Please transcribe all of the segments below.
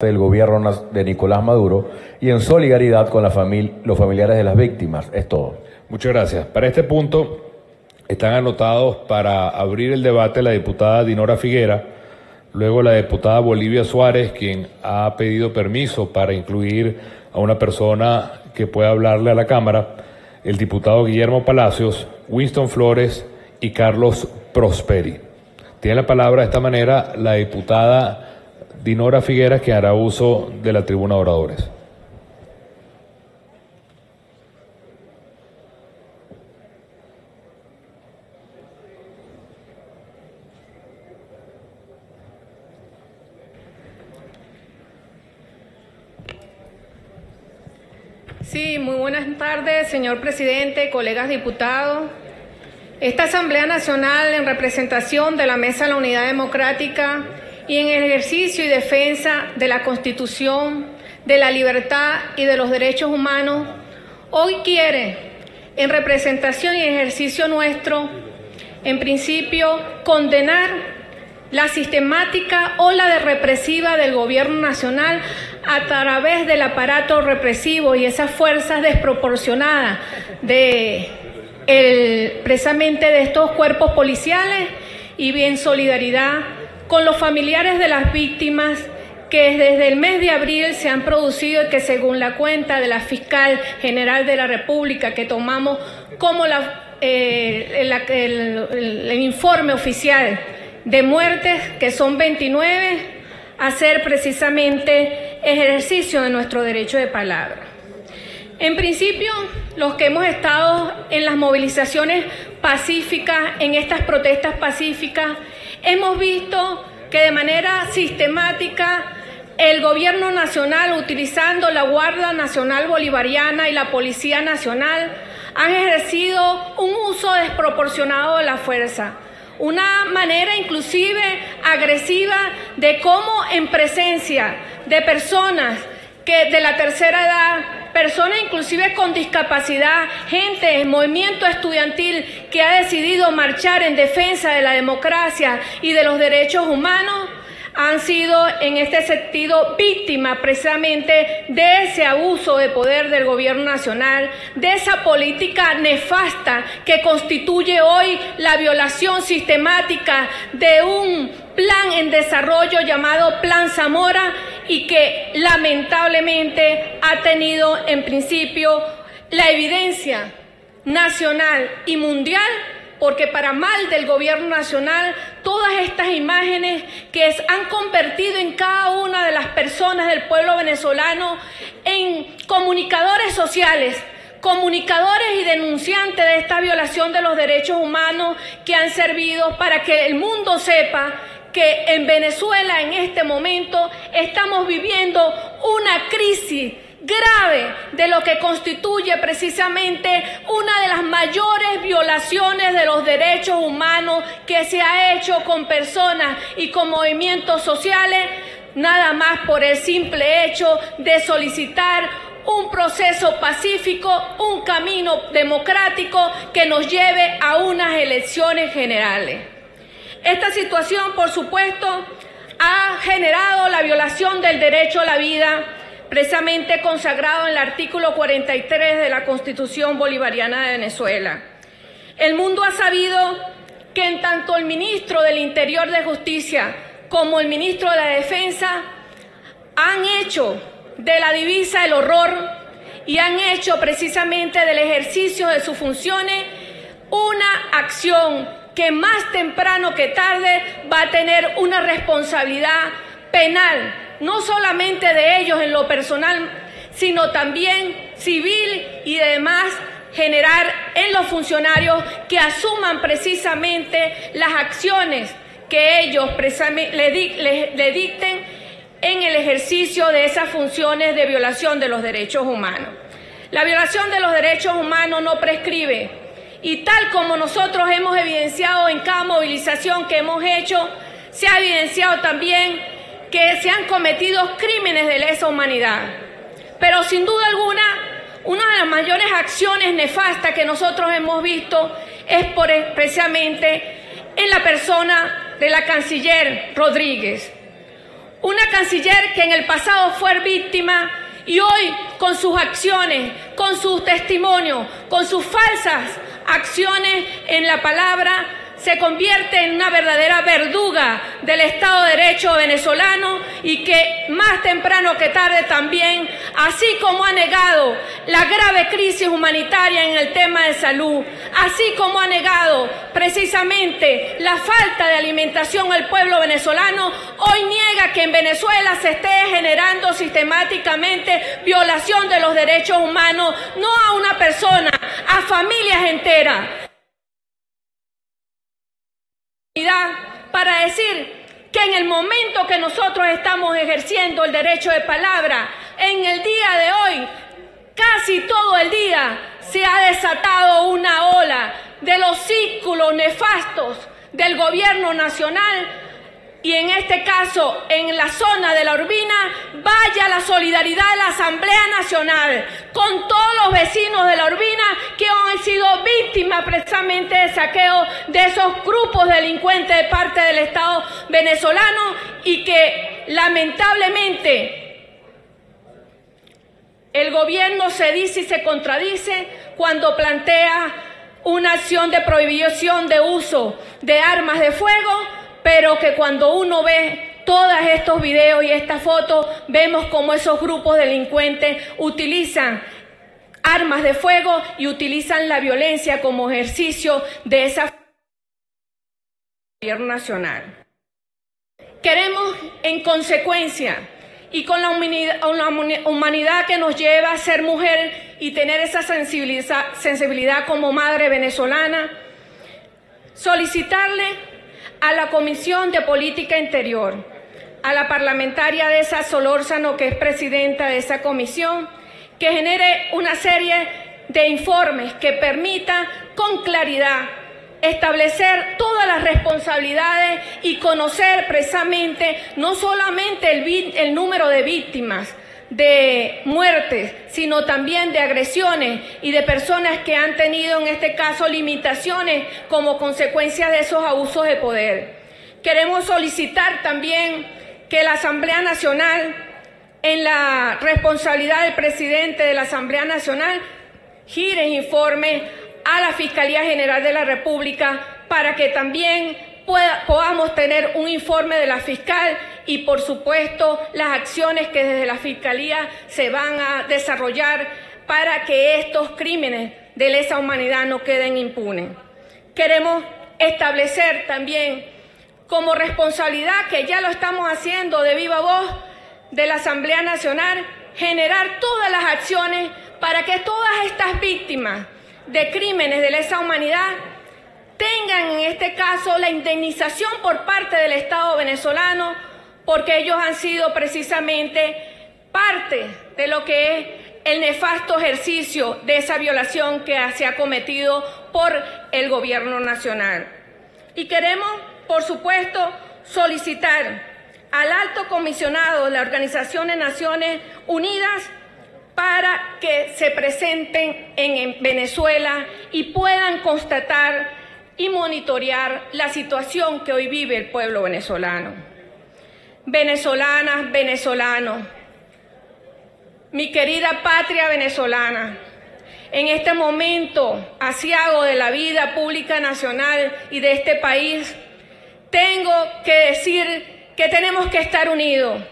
del gobierno de Nicolás Maduro y en solidaridad con los familiares de las víctimas. Es todo. Muchas gracias. Para este punto están anotados para abrir el debate la diputada Dinora Figuera, luego la diputada Bolivia Suárez, quien ha pedido permiso para incluir a una persona que pueda hablarle a la Cámara, el diputado Guillermo Palacios, Winston Flores y Carlos Prosperi. Tiene la palabra de esta manera la diputada Dinora Figuera, que hará uso de la tribuna de oradores. Sí, muy buenas tardes, señor presidente, colegas diputados. Esta Asamblea Nacional, en representación de la Mesa de la Unidad Democrática y en el ejercicio y defensa de la Constitución, de la libertad y de los derechos humanos, hoy quiere, en representación y ejercicio nuestro, en principio, condenar la sistemática ola de represiva del Gobierno Nacional a través del aparato represivo y esas fuerzas desproporcionadas precisamente de estos cuerpos policiales, y en solidaridad con los familiares de las víctimas que desde el mes de abril se han producido y que, según la cuenta de la Fiscal General de la República, que tomamos como el informe oficial de muertes, que son 29, hacer precisamente ejercicio de nuestro derecho de palabra. En principio, los que hemos estado en las movilizaciones pacíficas, en estas protestas pacíficas, hemos visto que de manera sistemática el Gobierno Nacional, utilizando la Guardia Nacional Bolivariana y la Policía Nacional, han ejercido un uso desproporcionado de la fuerza. Una manera inclusive agresiva de cómo, en presencia de personas de la tercera edad, personas inclusive con discapacidad, gente, movimiento estudiantil que ha decidido marchar en defensa de la democracia y de los derechos humanos, han sido en este sentido víctimas precisamente de ese abuso de poder del Gobierno Nacional, de esa política nefasta que constituye hoy la violación sistemática de un plan en desarrollo llamado Plan Zamora, y que lamentablemente ha tenido en principio la evidencia nacional y mundial, porque para mal del Gobierno Nacional, todas estas imágenes que han convertido en cada una de las personas del pueblo venezolano en comunicadores sociales, comunicadores y denunciantes de esta violación de los derechos humanos, que han servido para que el mundo sepa que en Venezuela en este momento estamos viviendo una crisis grave de lo que constituye precisamente una de las mayores violaciones de los derechos humanos que se ha hecho con personas y con movimientos sociales, nada más por el simple hecho de solicitar un proceso pacífico, un camino democrático que nos lleve a unas elecciones generales. Esta situación, por supuesto, ha generado la violación del derecho a la vida, precisamente consagrado en el artículo 43 de la Constitución Bolivariana de Venezuela. El mundo ha sabido que en tanto el ministro del Interior de Justicia como el ministro de la Defensa han hecho de la divisa el horror y han hecho precisamente del ejercicio de sus funciones una acción que más temprano que tarde va a tener una responsabilidad penal, no solamente de ellos en lo personal, sino también civil, y además generar en los funcionarios que asuman precisamente las acciones que ellos le dicten en el ejercicio de esas funciones de violación de los derechos humanos. La violación de los derechos humanos no prescribe, y tal como nosotros hemos evidenciado en cada movilización que hemos hecho, se ha evidenciado también que se han cometido crímenes de lesa humanidad. Pero sin duda alguna, una de las mayores acciones nefastas que nosotros hemos visto es precisamente en la persona de la canciller Rodríguez. Una canciller que en el pasado fue víctima y hoy con sus acciones, con sus testimonios, con sus falsas acciones en la palabra, se convierte en una verdadera verduga del Estado de Derecho venezolano y que más temprano que tarde también, así como ha negado la grave crisis humanitaria en el tema de salud, así como ha negado precisamente la falta de alimentación al pueblo venezolano, hoy niega que en Venezuela se esté generando sistemáticamente violación de los derechos humanos, no a una persona, a familias enteras. Para decir que en el momento que nosotros estamos ejerciendo el derecho de palabra, en el día de hoy, casi todo el día, se ha desatado una ola de los círculos nefastos del gobierno nacional y en este caso, en la zona de La Urbina, vaya la solidaridad de la Asamblea Nacional con todos los vecinos de La Urbina que han sido víctimas precisamente de saqueo de esos grupos delincuentes de parte del Estado venezolano y que lamentablemente el gobierno se dice y se contradice cuando plantea una acción de prohibición de uso de armas de fuego, pero que cuando uno ve todos estos videos y estas fotos, vemos cómo esos grupos delincuentes utilizan armas de fuego y utilizan la violencia como ejercicio de esa gobierno nacional. Queremos, en consecuencia, y con la humanidad que nos lleva a ser mujer y tener esa sensibilidad como madre venezolana, solicitarle a la Comisión de Política Interior, a la parlamentaria Deza Solórzano, que es presidenta de esa comisión, que genere una serie de informes que permita con claridad establecer todas las responsabilidades y conocer precisamente no solamente el número de víctimas, de muertes, sino también de agresiones y de personas que han tenido en este caso limitaciones como consecuencia de esos abusos de poder. Queremos solicitar también que la Asamblea Nacional, en la responsabilidad del presidente de la Asamblea Nacional, gire informe a la Fiscalía General de la República para que también podamos tener un informe de la fiscal y, por supuesto, las acciones que desde la Fiscalía se van a desarrollar para que estos crímenes de lesa humanidad no queden impunes. Queremos establecer también como responsabilidad, que ya lo estamos haciendo de viva voz, de la Asamblea Nacional, generar todas las acciones para que todas estas víctimas de crímenes de lesa humanidad tengan en este caso la indemnización por parte del Estado venezolano, porque ellos han sido precisamente parte de lo que es el nefasto ejercicio de esa violación que se ha cometido por el gobierno nacional. Y queremos, por supuesto, solicitar al alto comisionado de la Organización de Naciones Unidas para que se presenten en Venezuela y puedan constatar y monitorear la situación que hoy vive el pueblo venezolano. Venezolanas, venezolanos, mi querida patria venezolana, en este momento aciago de la vida pública nacional y de este país, tengo que decir que tenemos que estar unidos,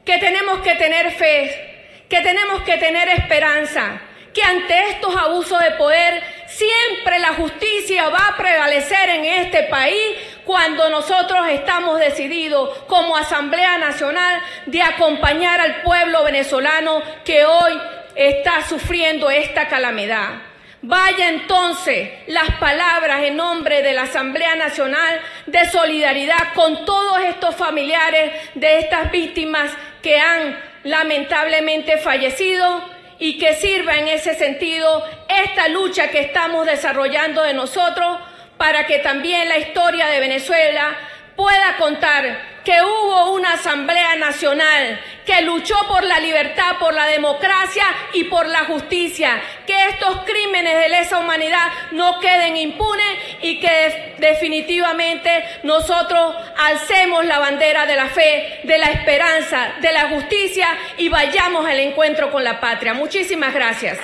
que tenemos que tener fe, que tenemos que tener esperanza, que ante estos abusos de poder siempre la justicia va a prevalecer en este país cuando nosotros estamos decididos como Asamblea Nacional de acompañar al pueblo venezolano que hoy está sufriendo esta calamidad. Vaya entonces las palabras en nombre de la Asamblea Nacional de solidaridad con todos estos familiares de estas víctimas que han lamentablemente fallecido, y que sirva en ese sentido esta lucha que estamos desarrollando de nosotros para que también la historia de Venezuela pueda contar que hubo una Asamblea Nacional que luchó por la libertad, por la democracia y por la justicia. Que estos crímenes de lesa humanidad no queden impunes y que definitivamente nosotros alcemos la bandera de la fe, de la esperanza, de la justicia y vayamos al encuentro con la patria. Muchísimas gracias.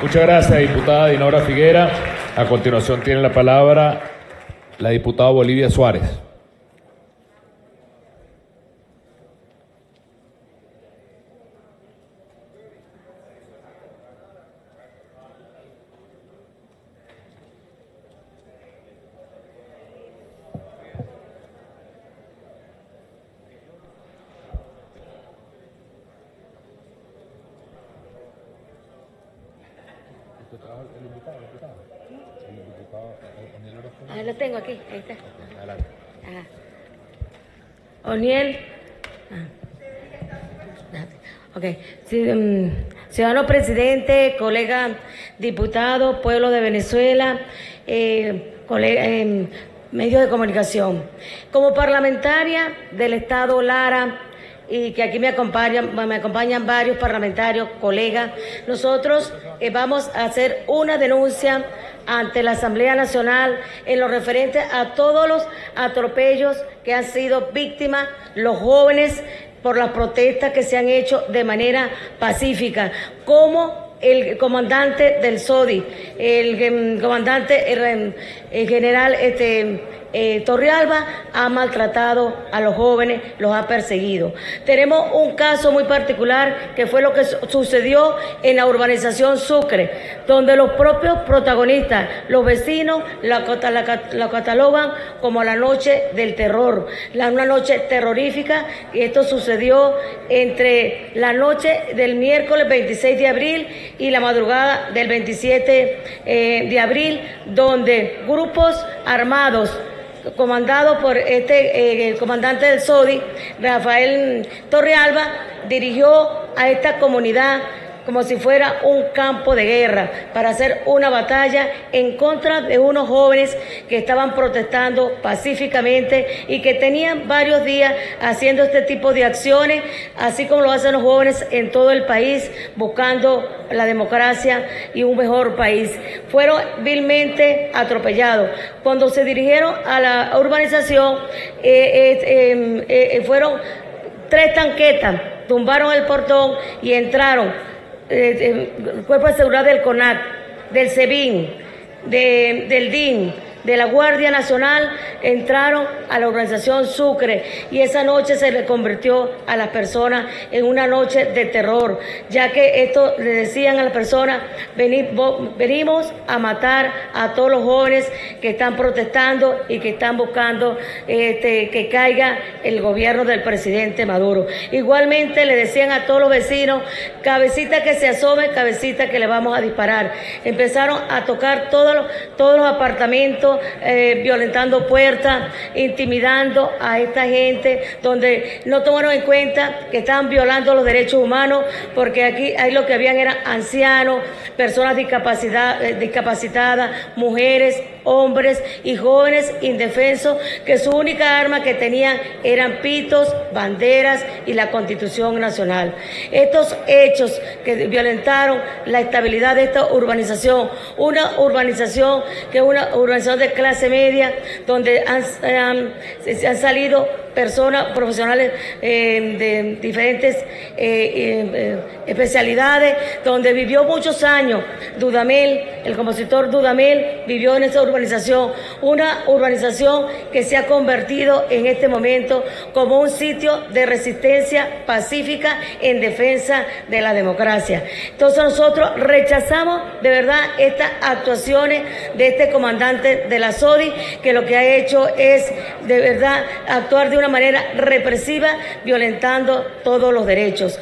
Muchas gracias, diputada Dinora Figuera. A continuación tiene la palabra la diputada Bolivia Suárez. Ahí lo tengo aquí, ahí está. Ajá. Oniel. Ok. Sí, ciudadano presidente, colega diputado, pueblo de Venezuela, medios de comunicación. Como parlamentaria del Estado Lara, y que aquí me acompañan varios parlamentarios, colegas, nosotros vamos a hacer una denuncia ante la Asamblea Nacional en lo referente a todos los atropellos que han sido víctimas los jóvenes por las protestas que se han hecho de manera pacífica, como el comandante del SODI, el comandante el general Torrealba ha maltratado a los jóvenes, los ha perseguido. Tenemos un caso muy particular que fue lo que sucedió en la urbanización Sucre, donde los propios protagonistas, los vecinos, la catalogan como la noche del terror, una noche terrorífica, y esto sucedió entre la noche del miércoles 26 de abril y la madrugada del 27 de abril, donde grupos armados comandado por el comandante del SODI, Rafael Torrealba, dirigió a esta comunidad como si fuera un campo de guerra para hacer una batalla en contra de unos jóvenes que estaban protestando pacíficamente y que tenían varios días haciendo este tipo de acciones, así como lo hacen los jóvenes en todo el país, buscando la democracia y un mejor país. Fueron vilmente atropellados. Cuando se dirigieron a la urbanización, fueron 3 tanquetas, tumbaron el portón y entraron el Cuerpo de Seguridad del CONAC, del SEBIN, del DIN, de la Guardia Nacional, entraron a la organización Sucre, y esa noche se le convirtió a las personas en una noche de terror, ya que esto le decían a las personas: venimos a matar a todos los jóvenes que están protestando y que están buscando que caiga el gobierno del presidente Maduro. Igualmente le decían a todos los vecinos: cabecita que se asome, cabecita que le vamos a disparar. Empezaron a tocar todos los apartamentos, violentando puertas, intimidando a esta gente, donde no tomaron en cuenta que estaban violando los derechos humanos, porque aquí ahí lo que habían eran ancianos, personas discapacitadas, mujeres, hombres y jóvenes indefensos, que su única arma que tenían eran pitos, banderas y la Constitución Nacional. Estos hechos que violentaron la estabilidad de esta urbanización, una urbanización que es una urbanización de clase media, donde han salido personas profesionales de diferentes especialidades, donde vivió muchos años Dudamel, el compositor Dudamel vivió en esa urbanización, una urbanización que se ha convertido en este momento como un sitio de resistencia pacífica en defensa de la democracia. Entonces nosotros rechazamos de verdad estas actuaciones de este comandante de la SODI, que lo que ha hecho es de verdad actuar de una manera represiva, violentando todos los derechos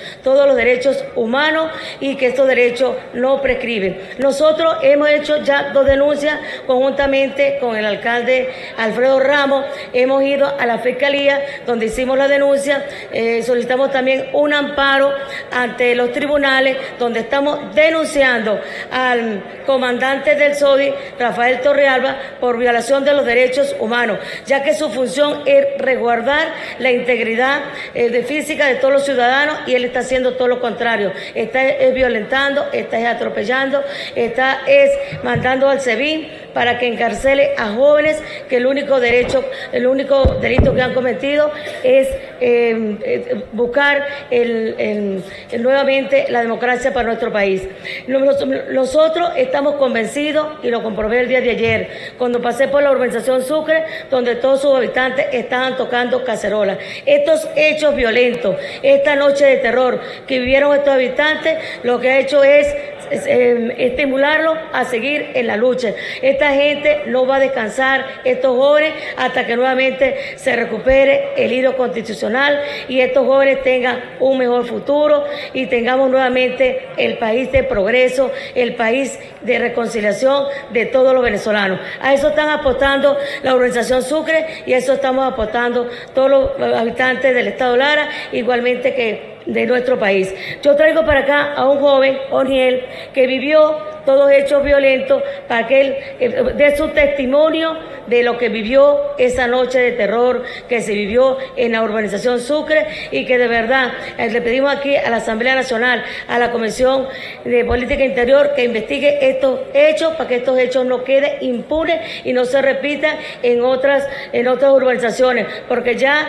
humanos, y que estos derechos no prescriben. Nosotros hemos hecho ya 2 denuncias conjuntamente con el alcalde Alfredo Ramos. Hemos ido a la fiscalía donde hicimos la denuncia, solicitamos también un amparo ante los tribunales, donde estamos denunciando al comandante del SODI, Rafael Torrealba, por violación de los derechos humanos, ya que su función es resguardar resguardar la integridad física de todos los ciudadanos, y él está haciendo todo lo contrario. Está violentando, está atropellando, está mandando al SEBIN para que encarcele a jóvenes que el único delito que han cometido es buscar nuevamente la democracia para nuestro país. Nosotros estamos convencidos, y lo comprobé el día de ayer, cuando pasé por la urbanización Sucre, donde todos sus habitantes estaban tocando cacerolas. Estos hechos violentos, esta noche de terror que vivieron estos habitantes, lo que ha hecho es estimularlos a seguir en la lucha. Esta gente no va a descansar, estos jóvenes, hasta que nuevamente se recupere el hilo constitucional y estos jóvenes tengan un mejor futuro y tengamos nuevamente el país de progreso, el país de reconciliación de todos los venezolanos. A eso están apostando la organización Sucre, y a eso estamos apostando todos los habitantes del estado Lara, igualmente que de nuestro país. Yo traigo para acá a un joven, Oniel, que vivió todos hechos violentos, para que él dé su testimonio de lo que vivió esa noche de terror que se vivió en la urbanización Sucre, y que de verdad le pedimos aquí a la Asamblea Nacional, a la Comisión de Política Interior, que investigue estos hechos para que estos hechos no queden impunes y no se repitan en otras urbanizaciones, porque ya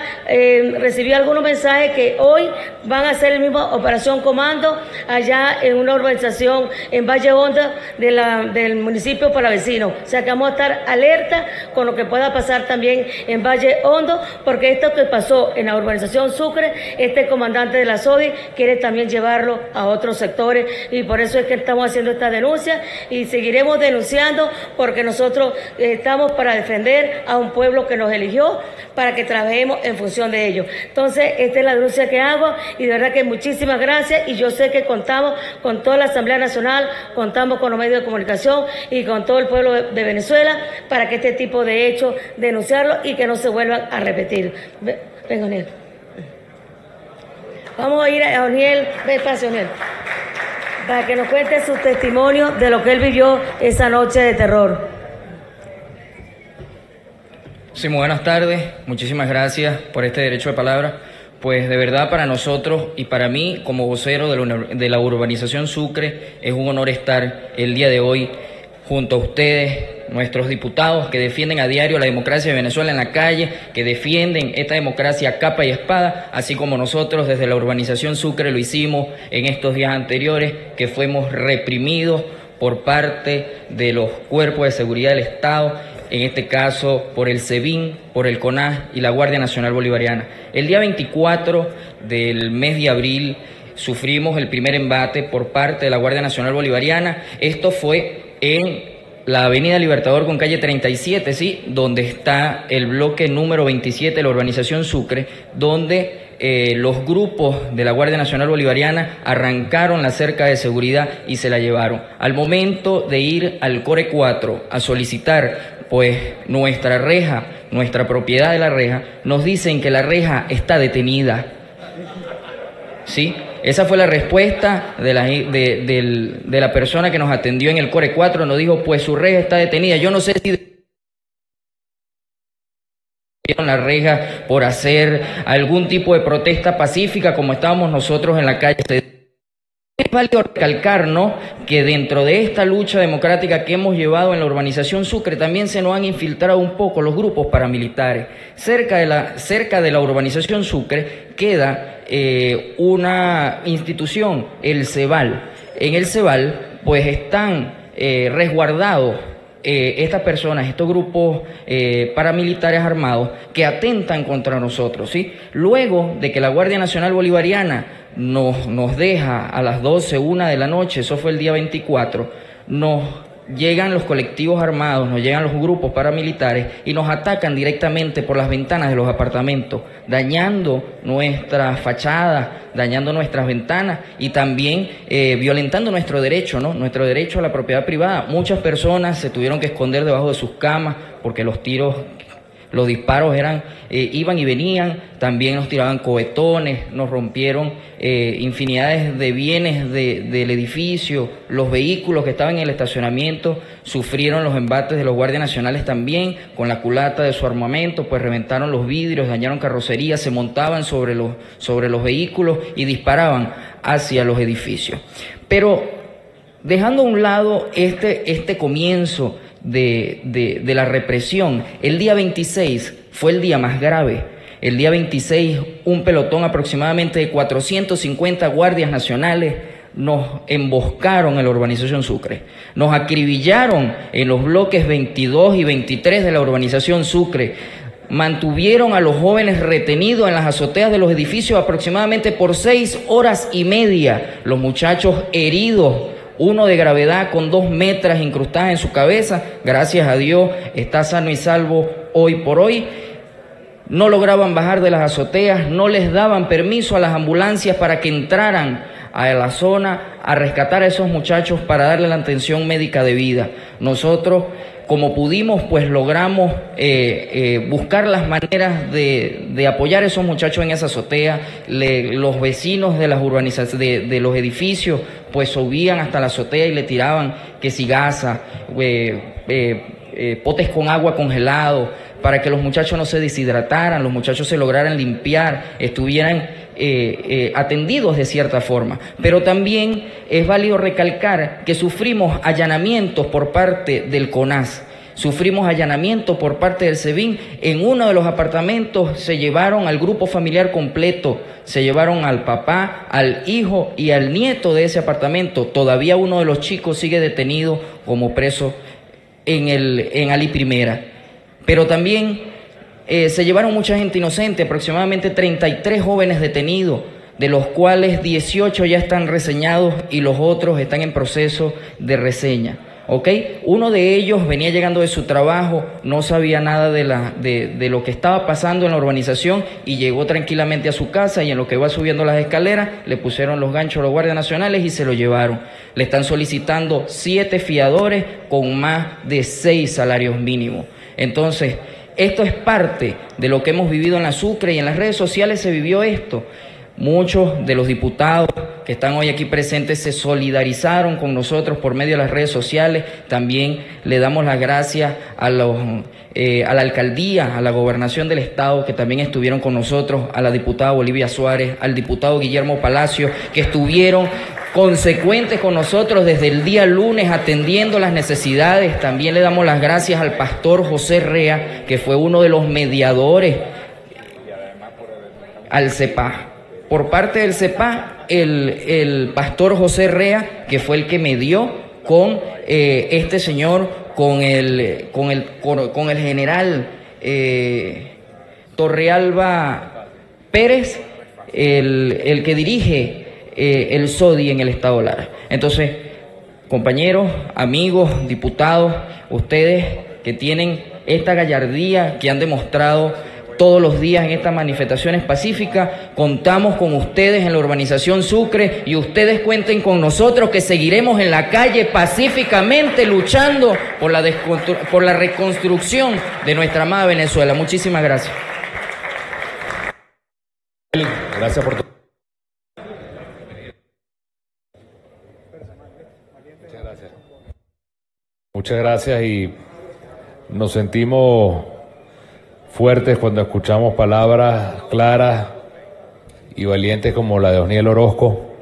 recibí algunos mensajes que hoy van a hacer la misma operación comando allá en una urbanización en Valle Honda del municipio Palavecino. O sea que vamos a estar alerta con lo que pueda pasar también en Valle Hondo, porque esto que pasó en la urbanización Sucre, este comandante de la SODI quiere también llevarlo a otros sectores, y por eso es que estamos haciendo esta denuncia y seguiremos denunciando, porque nosotros estamos para defender a un pueblo que nos eligió, para que trabajemos en función de ellos. Entonces, esta es la denuncia que hago, y de verdad que muchísimas gracias, y yo sé que contamos con toda la Asamblea Nacional, contamos con los medios de comunicación y con todo el pueblo de Venezuela, para que este tipo de hechos denunciarlos y que no se vuelvan a repetir. Venga, Oniel. Vamos a ir a Oniel, ven, pase, Oniel, para que nos cuente su testimonio de lo que él vivió esa noche de terror. Sí, muy buenas tardes, muchísimas gracias por este derecho de palabra. Pues de verdad para nosotros y para mí como vocero de la urbanización Sucre es un honor estar el día de hoy junto a ustedes, nuestros diputados que defienden a diario la democracia de Venezuela en la calle, que defienden esta democracia a capa y espada, así como nosotros desde la urbanización Sucre lo hicimos en estos días anteriores, que fuimos reprimidos por parte de los cuerpos de seguridad del Estado, en este caso por el SEBIN, por el CONAS y la Guardia Nacional Bolivariana. El día 24 del mes de abril sufrimos el primer embate por parte de la Guardia Nacional Bolivariana. Esto fue en la Avenida Libertador con calle 37, ¿sí?, donde está el bloque número 27 de la urbanización Sucre, donde los grupos de la Guardia Nacional Bolivariana arrancaron la cerca de seguridad y se la llevaron. Al momento de ir al Core 4 a solicitar pues nuestra reja, nuestra propiedad de la reja, nos dicen que la reja está detenida. ¿Sí? Esa fue la respuesta de la persona que nos atendió en el Core 4, nos dijo, pues su reja está detenida. Yo no sé si la reja por hacer algún tipo de protesta pacífica como estábamos nosotros en la calle. Es válido recalcar, ¿no?, que dentro de esta lucha democrática que hemos llevado en la urbanización Sucre también se nos han infiltrado un poco los grupos paramilitares. Cerca de la urbanización Sucre queda una institución, el CEBAL. En el CEBAL pues están resguardados estas personas, estos grupos paramilitares armados que atentan contra nosotros, ¿sí? Luego de que la Guardia Nacional Bolivariana nos deja a las 12, 1 de la noche, eso fue el día 24, nos llegan los colectivos armados, nos llegan los grupos paramilitares y nos atacan directamente por las ventanas de los apartamentos, dañando nuestras fachadas, dañando nuestras ventanas y también violentando nuestro derecho, ¿no?, nuestro derecho a la propiedad privada. Muchas personas se tuvieron que esconder debajo de sus camas porque los tiros Los disparos iban y venían, también nos tiraban cohetones, nos rompieron infinidades de bienes del edificio, los vehículos que estaban en el estacionamiento sufrieron los embates de los guardias nacionales también, con la culata de su armamento, pues reventaron los vidrios, dañaron carrocerías, se montaban sobre los vehículos y disparaban hacia los edificios. Pero dejando a un lado este comienzo de la represión, el día 26 fue el día más grave. El día 26, un pelotón aproximadamente de 450 guardias nacionales nos emboscaron en la urbanización Sucre. Nos acribillaron en los bloques 22 y 23 de la urbanización Sucre. Mantuvieron a los jóvenes retenidos en las azoteas de los edificios aproximadamente por 6 horas y media. Los muchachos heridos, uno de gravedad con 2 metras incrustadas en su cabeza, gracias a Dios está sano y salvo hoy por hoy. No lograban bajar de las azoteas, no les daban permiso a las ambulancias para que entraran a la zona a rescatar a esos muchachos para darle la atención médica debida. Nosotros, como pudimos, pues logramos buscar las maneras de apoyar a esos muchachos en esa azotea. Los vecinos de las urbanizaciones, de los edificios, pues subían hasta la azotea y le tiraban que si gasa, potes con agua congelado, para que los muchachos no se deshidrataran, los muchachos se lograran limpiar, estuvieran atendidos de cierta forma. Pero también es válido recalcar que sufrimos allanamientos por parte del CONAS, sufrimos allanamientos por parte del SEBIN. En uno de los apartamentos se llevaron al grupo familiar completo, se llevaron al papá, al hijo y al nieto de ese apartamento. Todavía uno de los chicos sigue detenido como preso en Ali Primera. Pero también se llevaron mucha gente inocente, aproximadamente 33 jóvenes detenidos, de los cuales 18 ya están reseñados y los otros están en proceso de reseña. ¿Ok? Uno de ellos venía llegando de su trabajo, no sabía nada de lo que estaba pasando en la urbanización y llegó tranquilamente a su casa, y en lo que va subiendo las escaleras le pusieron los ganchos a los guardias nacionales y se lo llevaron. Le están solicitando 7 fiadores con más de 6 salarios mínimos. Entonces, esto es parte de lo que hemos vivido en la Sucre, y en las redes sociales se vivió esto. Muchos de los diputados que están hoy aquí presentes se solidarizaron con nosotros por medio de las redes sociales. También le damos las gracias a la alcaldía, a la gobernación del estado, que también estuvieron con nosotros, a la diputada Bolivia Suárez, al diputado Guillermo Palacio, que estuvieron consecuentes con nosotros desde el día lunes atendiendo las necesidades. También le damos las gracias al pastor José Rea, que fue uno de los mediadores al CEPA. Por parte del CEPA, el pastor José Rea, que fue el que medió con este señor, con el general Torrealba Pérez, el que dirige el SODI en el estado Lara. Entonces, compañeros, amigos, diputados, ustedes que tienen esta gallardía que han demostrado todos los días en estas manifestaciones pacíficas, contamos con ustedes en la urbanización Sucre, y ustedes cuenten con nosotros, que seguiremos en la calle pacíficamente luchando por la reconstrucción de nuestra amada Venezuela. Muchísimas gracias. Gracias por todo. Muchas gracias, y nos sentimos fuertes cuando escuchamos palabras claras y valientes como la de Osniel Orozco,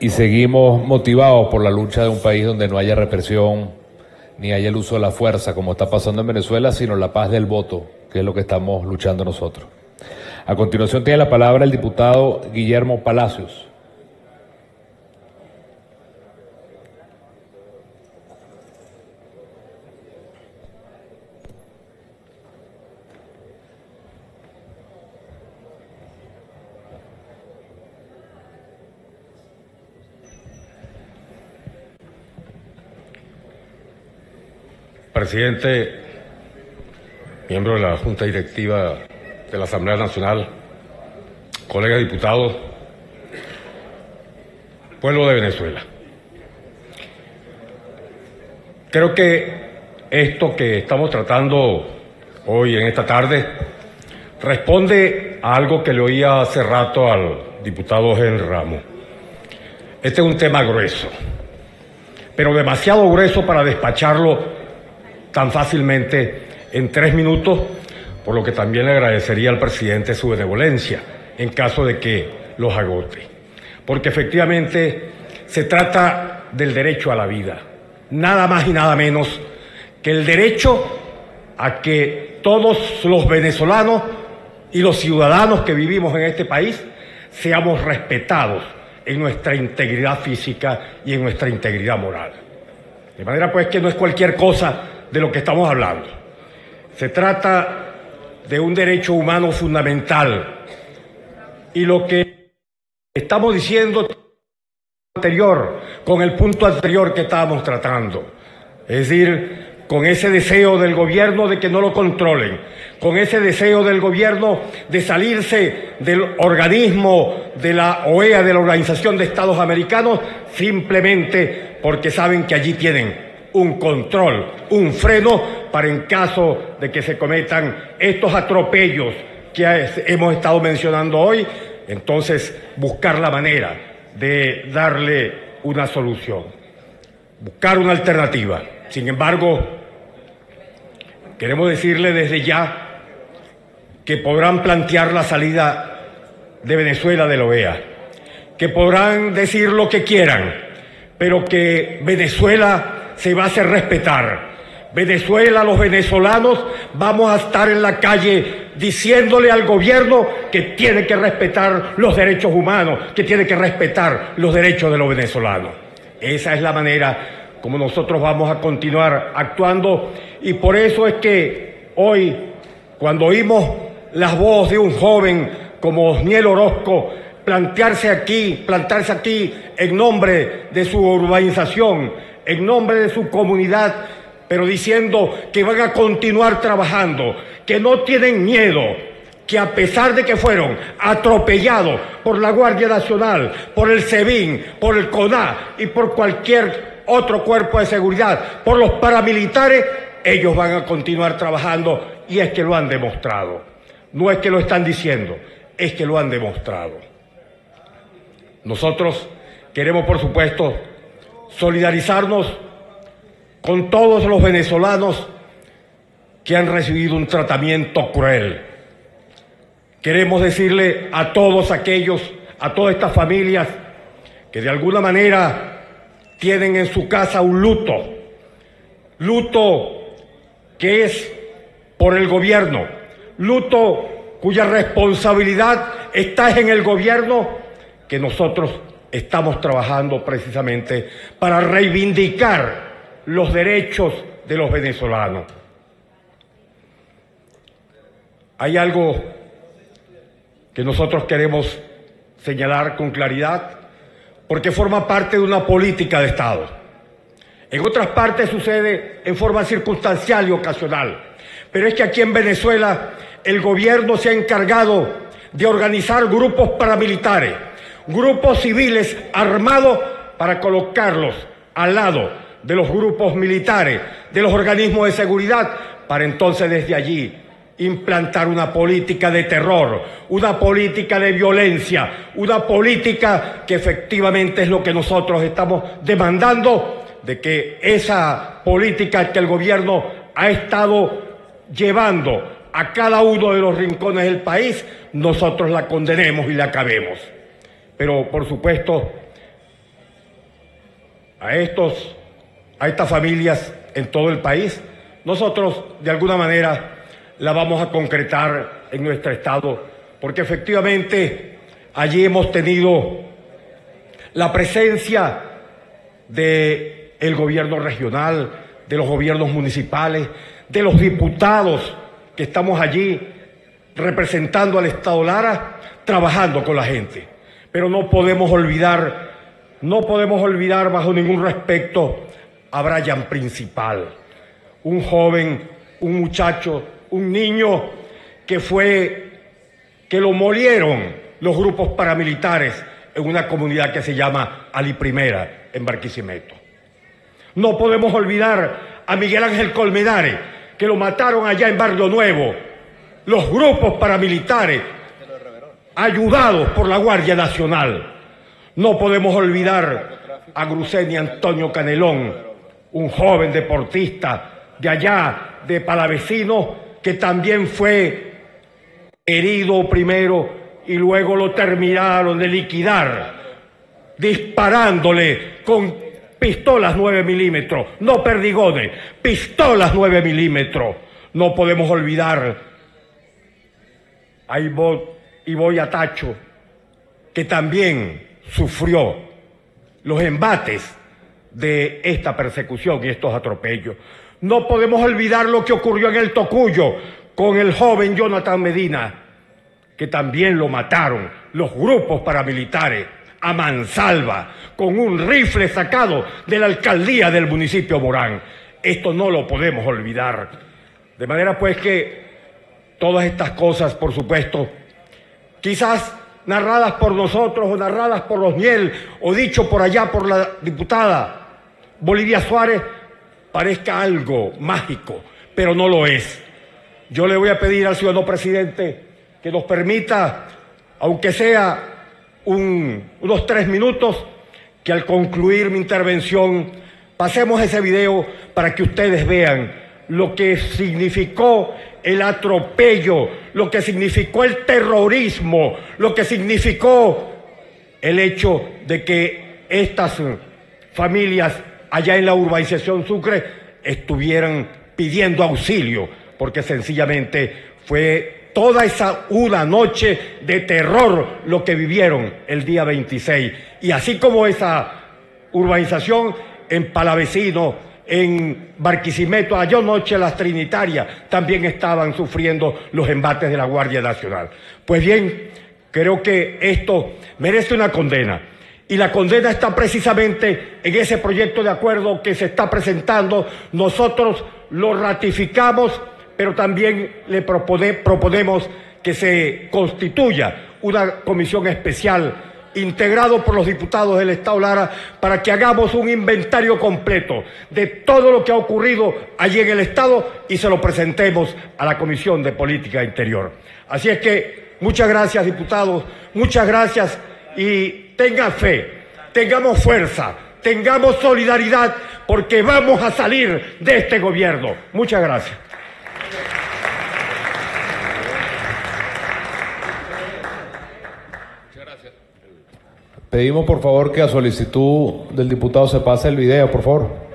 y seguimos motivados por la lucha de un país donde no haya represión ni haya el uso de la fuerza como está pasando en Venezuela, sino la paz del voto, que es lo que estamos luchando nosotros. A continuación tiene la palabra el diputado Guillermo Palacios. Presidente, miembro de la Junta Directiva de la Asamblea Nacional, colegas diputados, pueblo de Venezuela. Creo que esto que estamos tratando hoy en esta tarde responde a algo que le oía hace rato al diputado Henry Ramos. Este es un tema grueso, pero demasiado grueso para despacharlo tan fácilmente en 3 minutos, por lo que también le agradecería al presidente su benevolencia en caso de que los agote. Porque efectivamente se trata del derecho a la vida, nada más y nada menos que el derecho a que todos los venezolanos y los ciudadanos que vivimos en este país seamos respetados en nuestra integridad física y en nuestra integridad moral. De manera pues que no es cualquier cosa de lo que estamos hablando. Se trata de un derecho humano fundamental. Y lo que estamos diciendo anterior, con el punto anterior que estábamos tratando, es decir, con ese deseo del gobierno de que no lo controlen, con ese deseo del gobierno de salirse del organismo de la OEA, de la Organización de Estados Americanos, simplemente porque saben que allí tienen un control, un freno para en caso de que se cometan estos atropellos que hemos estado mencionando hoy, entonces buscar la manera de darle una solución, buscar una alternativa. Sin embargo, queremos decirle desde ya que podrán plantear la salida de Venezuela de la OEA, que podrán decir lo que quieran, pero que Venezuela se va a hacer respetar. Venezuela, los venezolanos, vamos a estar en la calle diciéndole al gobierno que tiene que respetar los derechos humanos, que tiene que respetar los derechos de los venezolanos. Esa es la manera como nosotros vamos a continuar actuando, y por eso es que hoy, cuando oímos las voces de un joven como Osniel Orozco plantarse aquí en nombre de su urbanización, en nombre de su comunidad, pero diciendo que van a continuar trabajando, que no tienen miedo, que a pesar de que fueron atropellados por la Guardia Nacional, por el SEBIN, por el CONAS y por cualquier otro cuerpo de seguridad, por los paramilitares, ellos van a continuar trabajando, y es que lo han demostrado. No es que lo están diciendo, es que lo han demostrado. Nosotros queremos, por supuesto, solidarizarnos con todos los venezolanos que han recibido un tratamiento cruel. Queremos decirle a todos aquellos, a todas estas familias que de alguna manera tienen en su casa un luto que es por el gobierno, luto cuya responsabilidad está en el gobierno, que nosotros estamos trabajando precisamente para reivindicar los derechos de los venezolanos. Hay algo que nosotros queremos señalar con claridad, porque forma parte de una política de Estado. En otras partes sucede en forma circunstancial y ocasional, pero es que aquí en Venezuela el gobierno se ha encargado de organizar grupos paramilitares, grupos civiles armados para colocarlos al lado de los grupos militares, de los organismos de seguridad, para entonces desde allí implantar una política de terror, una política de violencia, una política que efectivamente es lo que nosotros estamos demandando, de que esa política que el gobierno ha estado llevando a cada uno de los rincones del país, nosotros la condenemos y la acabemos. Pero, por supuesto, a estas familias en todo el país, nosotros de alguna manera la vamos a concretar en nuestro estado, porque efectivamente allí hemos tenido la presencia del gobierno regional, de los gobiernos municipales, de los diputados que estamos allí representando al Estado Lara, trabajando con la gente. Pero no podemos olvidar bajo ningún respecto a Brian Principal, un joven, un muchacho, un niño que lo molieron los grupos paramilitares en una comunidad que se llama Ali Primera, en Barquisimeto. No podemos olvidar a Miguel Ángel Colmenares, que lo mataron allá en Barrio Nuevo, los grupos paramilitares, ayudados por la Guardia Nacional. No podemos olvidar a Gruseni Antonio Canelón, un joven deportista de allá, de Palavecino, que también fue herido primero y luego lo terminaron de liquidar, disparándole con pistolas 9 milímetros, no perdigones, pistolas 9 milímetros. No podemos olvidar a Iboy Atacho, que también sufrió los embates de esta persecución y estos atropellos. No podemos olvidar lo que ocurrió en el Tocuyo con el joven Jonathan Medina, que también lo mataron los grupos paramilitares a mansalva, con un rifle sacado de la alcaldía del municipio Morán. Esto no lo podemos olvidar. De manera pues que todas estas cosas, por supuesto, quizás narradas por nosotros o narradas por Osniel o dicho por allá por la diputada Bolivia Suárez, parezca algo mágico, pero no lo es. Yo le voy a pedir al ciudadano presidente que nos permita, aunque sea unos 3 minutos, que al concluir mi intervención pasemos ese video para que ustedes vean lo que significó el atropello, lo que significó el terrorismo, lo que significó el hecho de que estas familias allá en la urbanización Sucre estuvieran pidiendo auxilio, porque sencillamente fue toda esa una noche de terror lo que vivieron el día 26. Y así como esa urbanización en Palavecino, en Barquisimeto, allá noche las Trinitarias, también estaban sufriendo los embates de la Guardia Nacional. Pues bien, creo que esto merece una condena. Y la condena está precisamente en ese proyecto de acuerdo que se está presentando. Nosotros lo ratificamos, pero también le proponemos que se constituya una comisión especial integrado por los diputados del Estado Lara para que hagamos un inventario completo de todo lo que ha ocurrido allí en el Estado y se lo presentemos a la Comisión de Política Interior. Así es que muchas gracias, diputados, muchas gracias y tengan fe, tengamos fuerza, tengamos solidaridad porque vamos a salir de este gobierno. Muchas gracias. Pedimos por favor que a solicitud del diputado se pase el video, por favor.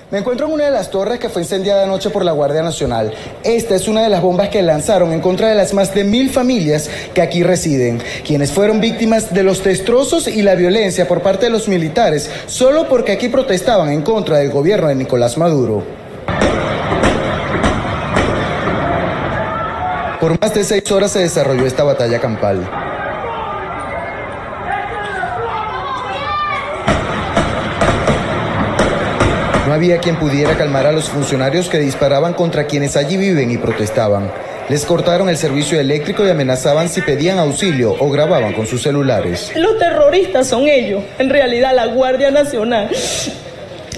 Me encuentro en una de las torres que fue incendiada anoche por la Guardia Nacional. Esta es una de las bombas que lanzaron en contra de las más de 1000 familias que aquí residen, quienes fueron víctimas de los destrozos y la violencia por parte de los militares, solo porque aquí protestaban en contra del gobierno de Nicolás Maduro. Por más de 6 horas se desarrolló esta batalla campal. No había quien pudiera calmar a los funcionarios que disparaban contra quienes allí viven y protestaban. Les cortaron el servicio eléctrico y amenazaban si pedían auxilio o grababan con sus celulares. Los terroristas son ellos, en realidad la Guardia Nacional.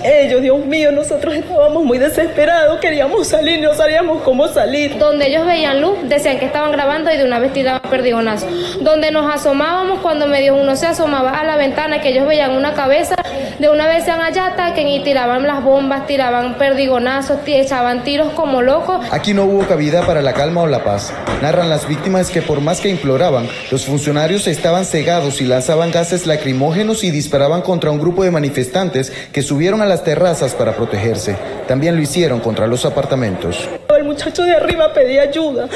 Ellos, Dios mío, nosotros estábamos muy desesperados, queríamos salir, no sabíamos cómo salir. Donde ellos veían luz, decían que estaban grabando y de una vez tiraban perdigonazo. Donde nos asomábamos, cuando medio uno se asomaba a la ventana, que ellos veían una cabeza, de una vez decían allá ataquen y tiraban las bombas, tiraban perdigonazos, echaban tiros como locos. Aquí no hubo cabida para la calma o la paz. Narran las víctimas que por más que imploraban, los funcionarios estaban cegados y lanzaban gases lacrimógenos y disparaban contra un grupo de manifestantes que subieron a las terrazas para protegerse. También lo hicieron contra los apartamentos. El muchacho de arriba pedía ayuda.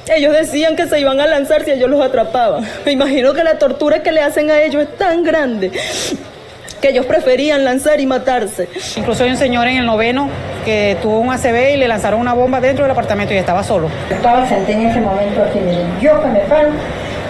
Ellos decían que se iban a lanzar si ellos los atrapaban. Me imagino que la tortura que le hacen a ellos es tan grande que ellos preferían lanzar y matarse. Incluso hay un señor en el 9º que tuvo un ACV y le lanzaron una bomba dentro del apartamento y estaba solo. Estaba sentada en ese momento así, yo que me paro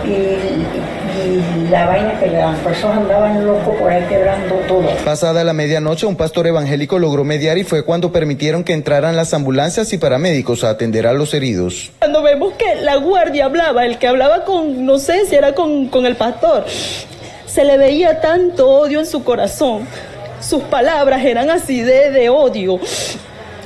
y la vaina que las personas andaban locos por ahí quebrando todo. Pasada la medianoche, un pastor evangélico logró mediar y fue cuando permitieron que entraran las ambulancias y paramédicos a atender a los heridos. Cuando vemos que la guardia hablaba, el que hablaba con, no sé si era con el pastor, se le veía tanto odio en su corazón. sus palabras eran así de odio.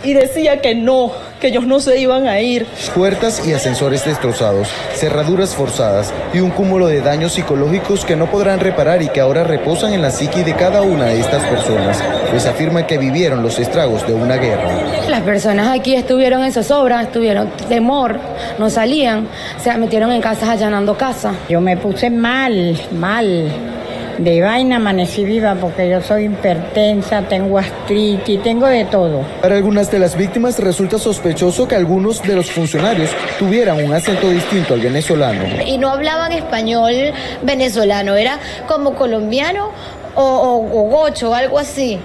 Y decía que no, que ellos no se iban a ir. Puertas y ascensores destrozados, cerraduras forzadas y un cúmulo de daños psicológicos que no podrán reparar y que ahora reposan en la psiqui de cada una de estas personas, pues afirman que vivieron los estragos de una guerra. Las personas aquí estuvieron en zozobra, estuvieron temor, no salían, se metieron en casas allanando casas. Yo me puse mal. De vaina amanecí viva porque yo soy hipertensa, tengo artritis, tengo de todo. Para algunas de las víctimas resulta sospechoso que algunos de los funcionarios tuvieran un acento distinto al venezolano. Y no hablaban español venezolano, era como colombiano o gocho, algo así.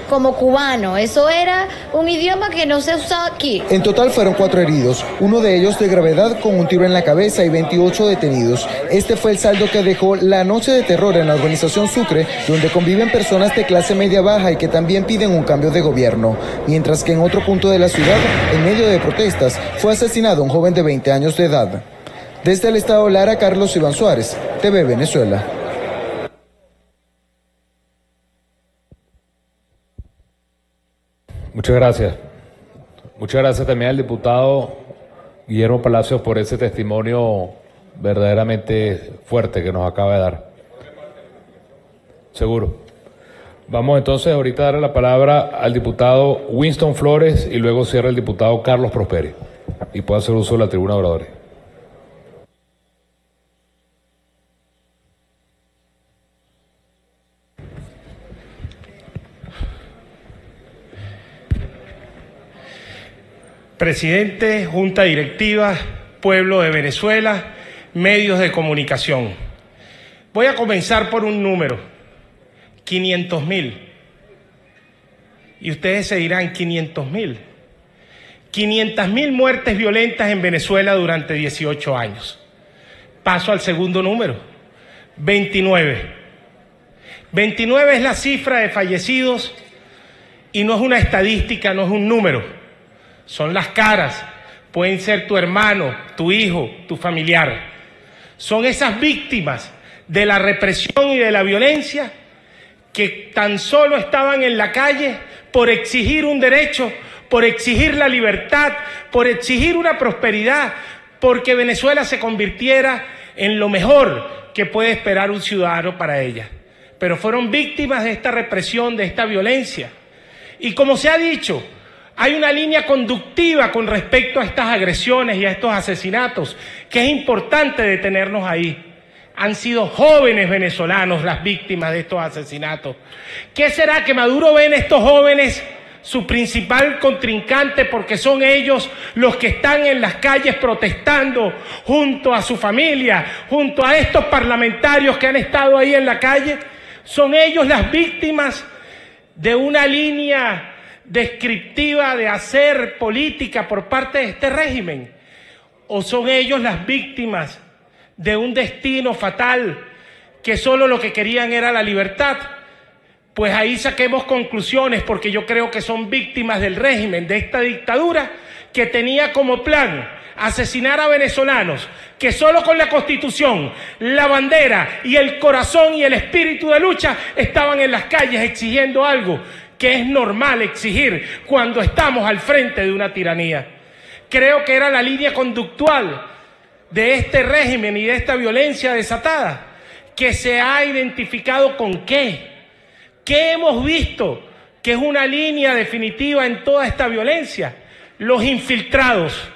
Como cubano, eso era un idioma que no se usaba aquí. En total fueron 4 heridos, uno de ellos de gravedad con un tiro en la cabeza y 28 detenidos. Este fue el saldo que dejó la noche de terror en la urbanización Sucre, donde conviven personas de clase media baja y que también piden un cambio de gobierno. Mientras que en otro punto de la ciudad, en medio de protestas, fue asesinado un joven de 20 años de edad. Desde el estado Lara, Carlos Iván Suárez, TV Venezuela. Muchas gracias. Muchas gracias también al diputado Guillermo Palacios por ese testimonio verdaderamente fuerte que nos acaba de dar. Seguro. Vamos entonces ahorita a darle la palabra al diputado Winston Flores y luego cierra el diputado Carlos Prosperi. Y puede hacer uso de la tribuna de oradores. Presidente, Junta Directiva, pueblo de Venezuela, medios de comunicación. Voy a comenzar por un número, 500.000. Y ustedes se dirán, 500.000. 500.000 muertes violentas en Venezuela durante 18 años. Paso al segundo número, 29. 29 es la cifra de fallecidos y no es una estadística, no es un número. Son las caras, pueden ser tu hermano, tu hijo, tu familiar. Son esas víctimas de la represión y de la violencia que tan solo estaban en la calle por exigir un derecho, por exigir la libertad, por exigir una prosperidad, porque Venezuela se convirtiera en lo mejor que puede esperar un ciudadano para ella. Pero fueron víctimas de esta represión, de esta violencia. Y como se ha dicho, hay una línea conductiva con respecto a estas agresiones y a estos asesinatos que es importante detenernos ahí. Han sido jóvenes venezolanos las víctimas de estos asesinatos. ¿Qué será que Maduro ve en estos jóvenes su principal contrincante porque son ellos los que están en las calles protestando junto a su familia, junto a estos parlamentarios que han estado ahí en la calle? ¿Son ellos las víctimas de una línea descriptiva de hacer política por parte de este régimen? ¿O son ellos las víctimas de un destino fatal que solo lo que querían era la libertad? Pues ahí saquemos conclusiones, porque yo creo que son víctimas del régimen, de esta dictadura que tenía como plan asesinar a venezolanos que solo con la Constitución, la bandera y el corazón y el espíritu de lucha estaban en las calles exigiendo algo que es normal exigir cuando estamos al frente de una tiranía. Creo que era la línea conductual de este régimen y de esta violencia desatada, que se ha identificado con qué. ¿Qué hemos visto que es una línea definitiva en toda esta violencia? Los infiltrados,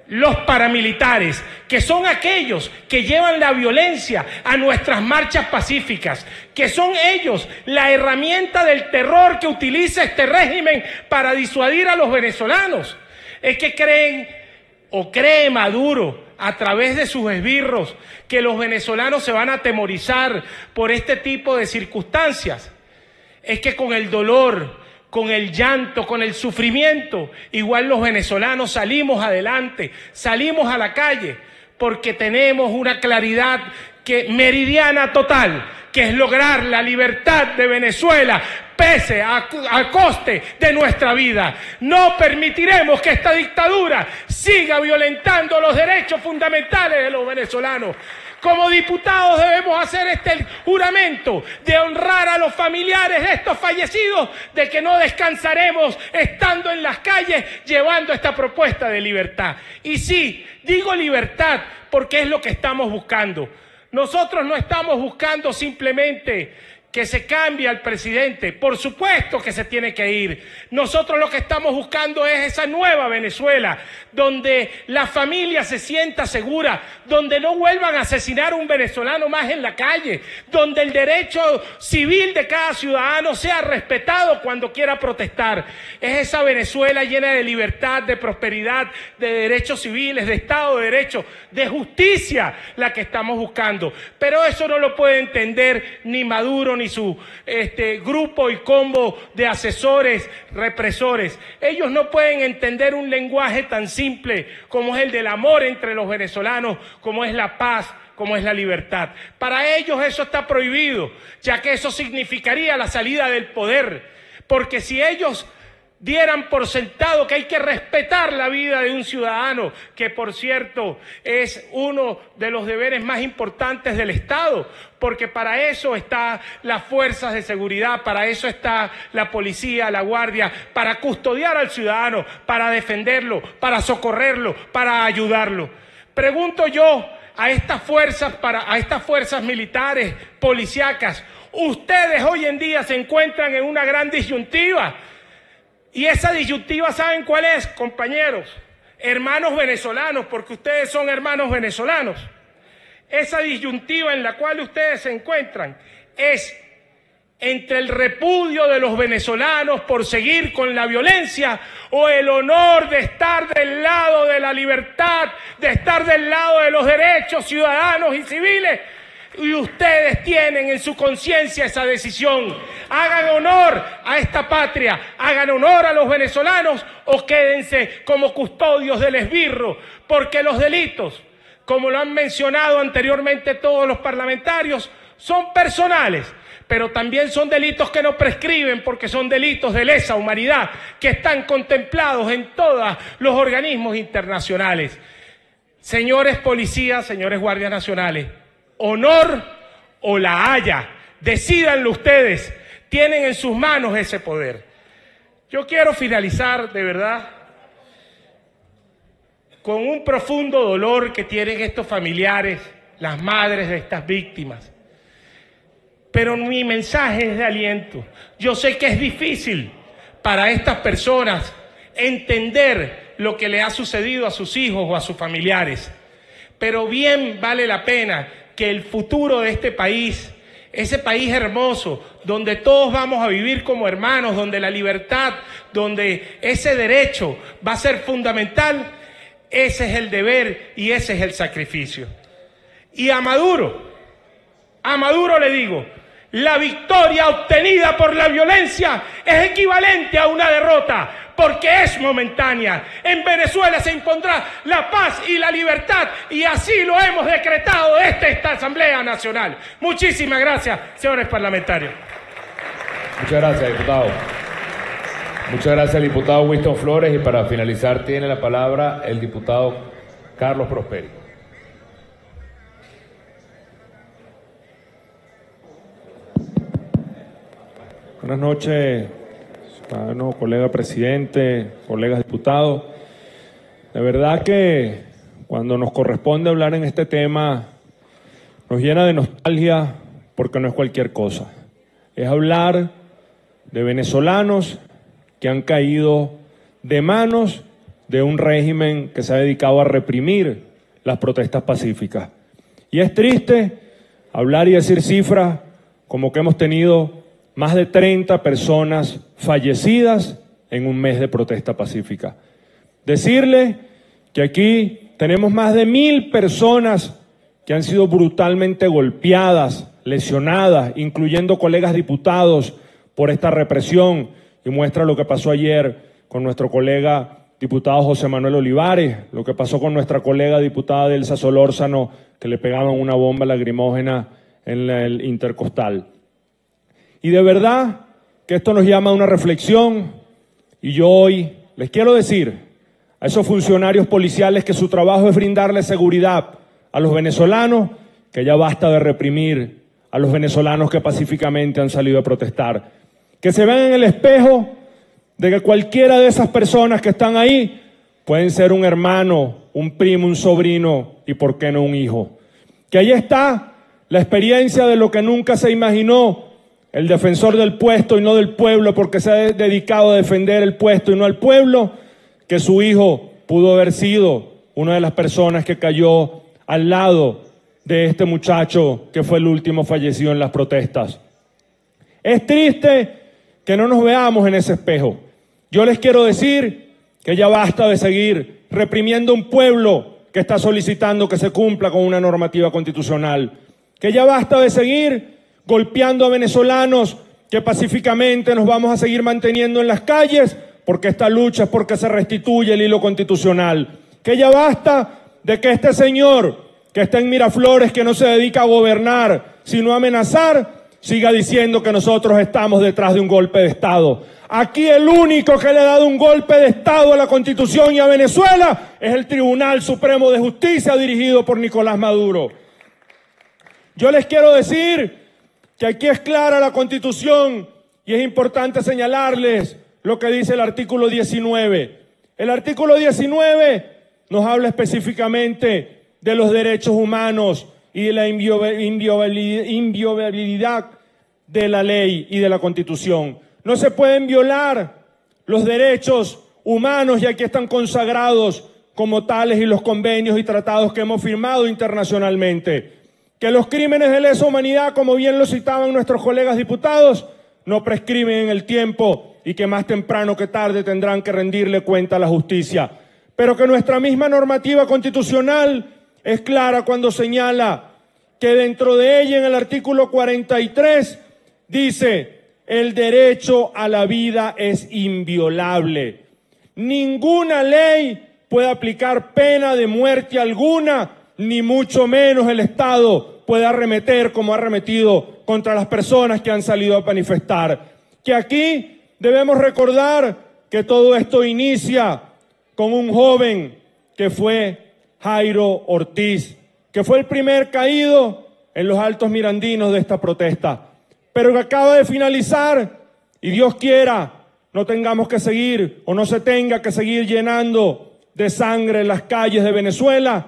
los paramilitares, que son aquellos que llevan la violencia a nuestras marchas pacíficas, que son ellos la herramienta del terror que utiliza este régimen para disuadir a los venezolanos. Es que creen, o cree Maduro a través de sus esbirros, que los venezolanos se van a atemorizar por este tipo de circunstancias. Es que con el dolor, con el llanto, con el sufrimiento, igual los venezolanos salimos adelante, salimos a la calle, porque tenemos una claridad meridiana total, que es lograr la libertad de Venezuela, pese a coste de nuestra vida. No permitiremos que esta dictadura siga violentando los derechos fundamentales de los venezolanos. Como diputados debemos hacer este juramento de honrar a los familiares de estos fallecidos, de que no descansaremos estando en las calles llevando esta propuesta de libertad. Y sí, digo libertad porque es lo que estamos buscando. Nosotros no estamos buscando simplemente que se cambie al presidente. Por supuesto que se tiene que ir. Nosotros lo que estamos buscando es esa nueva Venezuela, donde la familia se sienta segura, donde no vuelvan a asesinar a un venezolano más en la calle, donde el derecho civil de cada ciudadano sea respetado cuando quiera protestar. Es esa Venezuela llena de libertad, de prosperidad, de derechos civiles, de Estado de Derecho, de justicia, la que estamos buscando. Pero eso no lo puede entender ni Maduro ni su grupo y combo de asesores represores. Ellos no pueden entender un lenguaje tan simple como es el del amor entre los venezolanos, como es la paz, como es la libertad. Para ellos eso está prohibido, ya que eso significaría la salida del poder, porque si ellos dieran por sentado que hay que respetar la vida de un ciudadano, que por cierto es uno de los deberes más importantes del Estado, porque para eso están las fuerzas de seguridad, para eso está la policía, la guardia, para custodiar al ciudadano, para defenderlo, para socorrerlo, para ayudarlo. Pregunto yo a estas fuerzas militares, policíacas, ustedes hoy en día se encuentran en una gran disyuntiva. Y esa disyuntiva, ¿saben cuál es, compañeros? Hermanos venezolanos, porque ustedes son hermanos venezolanos. Esa disyuntiva en la cual ustedes se encuentran es entre el repudio de los venezolanos por seguir con la violencia o el honor de estar del lado de la libertad, de estar del lado de los derechos ciudadanos y civiles. Y ustedes tienen en su conciencia esa decisión. Hagan honor a esta patria, hagan honor a los venezolanos o quédense como custodios del esbirro, porque los delitos, como lo han mencionado anteriormente todos los parlamentarios, son personales, pero también son delitos que no prescriben porque son delitos de lesa humanidad que están contemplados en todos los organismos internacionales. Señores policías, señores guardias nacionales, honor o la haya, decídanlo ustedes, tienen en sus manos ese poder. Yo quiero finalizar de verdad con un profundo dolor que tienen estos familiares, las madres de estas víctimas. Pero mi mensaje es de aliento. Yo sé que es difícil para estas personas entender lo que le ha sucedido a sus hijos o a sus familiares, pero bien vale la pena que el futuro de este país, ese país hermoso, donde todos vamos a vivir como hermanos, donde la libertad, donde ese derecho va a ser fundamental, ese es el deber y ese es el sacrificio. Y a Maduro le digo, la victoria obtenida por la violencia es equivalente a una derrota, porque es momentánea. En Venezuela se impondrá la paz y la libertad, y así lo hemos decretado esta Asamblea Nacional. Muchísimas gracias, señores parlamentarios. Muchas gracias, diputado. Muchas gracias al diputado Winston Flores, y para finalizar tiene la palabra el diputado Carlos Prosperi. Buenas noches, ciudadano, colega presidente, colegas diputados. De verdad que cuando nos corresponde hablar en este tema nos llena de nostalgia, porque no es cualquier cosa. Es hablar de venezolanos que han caído de manos de un régimen que se ha dedicado a reprimir las protestas pacíficas. Y es triste hablar y decir cifras como que hemos tenido más de 30 personas fallecidas en un mes de protesta pacífica. Decirle que aquí tenemos más de 1000 personas que han sido brutalmente golpeadas, lesionadas, incluyendo colegas diputados, por esta represión, y muestra lo que pasó ayer con nuestro colega diputado José Manuel Olivares, lo que pasó con nuestra colega diputada Delsa Solórzano, que le pegaban una bomba lacrimógena en el Intercostal. Y de verdad que esto nos llama a una reflexión, y yo hoy les quiero decir a esos funcionarios policiales que su trabajo es brindarle seguridad a los venezolanos, que ya basta de reprimir a los venezolanos que pacíficamente han salido a protestar. Que se vean en el espejo de que cualquiera de esas personas que están ahí pueden ser un hermano, un primo, un sobrino y por qué no un hijo. Que ahí está la experiencia de lo que nunca se imaginó el defensor del puesto y no del pueblo, porque se ha dedicado a defender el puesto y no al pueblo, que su hijo pudo haber sido una de las personas que cayó al lado de este muchacho que fue el último fallecido en las protestas. Es triste que no nos veamos en ese espejo. Yo les quiero decir que ya basta de seguir reprimiendo a un pueblo que está solicitando que se cumpla con una normativa constitucional. Que ya basta de seguir golpeando a venezolanos que pacíficamente nos vamos a seguir manteniendo en las calles porque esta lucha es porque se restituye el hilo constitucional. Que ya basta de que este señor que está en Miraflores, que no se dedica a gobernar sino a amenazar, siga diciendo que nosotros estamos detrás de un golpe de Estado. Aquí el único que le ha dado un golpe de Estado a la Constitución y a Venezuela es el Tribunal Supremo de Justicia dirigido por Nicolás Maduro. Yo les quiero decir que aquí es clara la Constitución y es importante señalarles lo que dice el artículo 19. El artículo 19 nos habla específicamente de los derechos humanos y de la inviolabilidad de la ley y de la Constitución. No se pueden violar los derechos humanos y aquí están consagrados como tales y los convenios y tratados que hemos firmado internacionalmente. Que los crímenes de lesa humanidad, como bien lo citaban nuestros colegas diputados, no prescriben en el tiempo y que más temprano que tarde tendrán que rendirle cuenta a la justicia. Pero que nuestra misma normativa constitucional es clara cuando señala que dentro de ella, en el artículo 43, dice: el derecho a la vida es inviolable. Ninguna ley puede aplicar pena de muerte alguna, ni mucho menos el Estado puede arremeter como ha arremetido contra las personas que han salido a manifestar. Que aquí debemos recordar que todo esto inicia con un joven que fue Jairo Ortiz, que fue el primer caído en los Altos Mirandinos de esta protesta, pero que acaba de finalizar y Dios quiera no tengamos que seguir o no se tenga que seguir llenando de sangre las calles de Venezuela